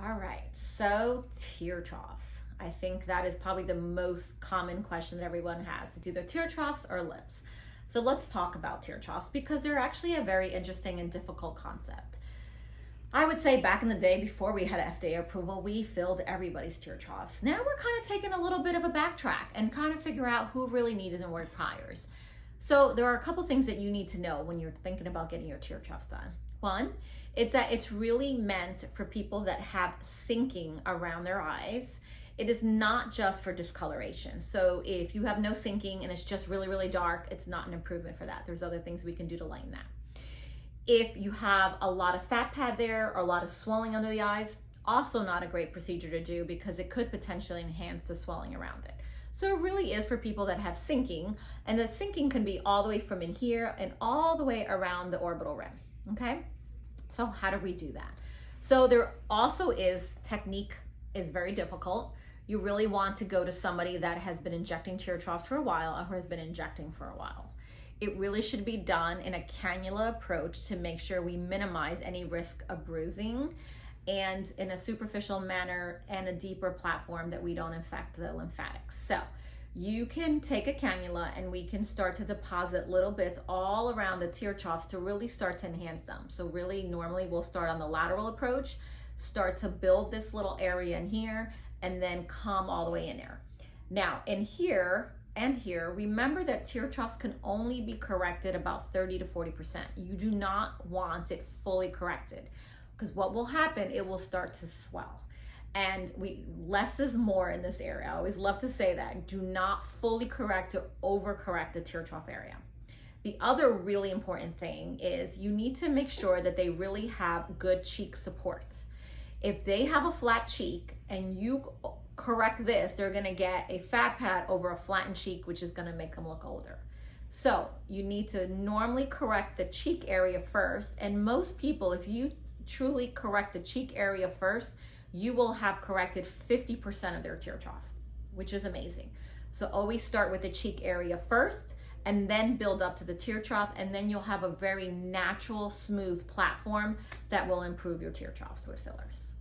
All right, so tear troughs. I think that is probably the most common question that everyone has. It's either tear troughs or lips. So let's talk about tear troughs because they're actually a very interesting and difficult concept. I would say back in the day before we had FDA approval, we filled everybody's tear troughs. Now we're kind of taking a little bit of a backtrack and kind of figure out who really needed and where priors. So there are a couple things that you need to know when you're thinking about getting your tear troughs done. One, it's that it's really meant for people that have sinking around their eyes. It is not just for discoloration. So if you have no sinking and it's just really, really dark, it's not an improvement for that. There's other things we can do to lighten that. If you have a lot of fat pad there or a lot of swelling under the eyes, also not a great procedure to do because it could potentially enhance the swelling around it. So it really is for people that have sinking, and the sinking can be all the way from in here and all the way around the orbital rim, okay? So how do we do that? So there also is, technique is very difficult. You really want to go to somebody that has been injecting tear troughs for a while or has been injecting for a while. It really should be done in a cannula approach to make sure we minimize any risk of bruising, and in a superficial manner and a deeper platform that we don't infect the lymphatics. So you can take a cannula and we can start to deposit little bits all around the tear troughs to really start to enhance them. So really normally we'll start on the lateral approach, start to build this little area in here, and then come all the way in there. Now in here and here, remember that tear troughs can only be corrected about 30 to 40%. You do not want it fully corrected because what will happen, it will start to swell. And less is more in this area. I always love to say that. Do not fully correct or overcorrect the tear trough area. The other really important thing is you need to make sure that they really have good cheek support. If they have a flat cheek and you correct this, they're gonna get a fat pad over a flattened cheek, which is gonna make them look older. So you need to normally correct the cheek area first. And most people, if you truly correct the cheek area first, you will have corrected 50% of their tear trough, which is amazing. So always start with the cheek area first and then build up to the tear trough, and then you'll have a very natural, smooth platform that will improve your tear troughs with fillers.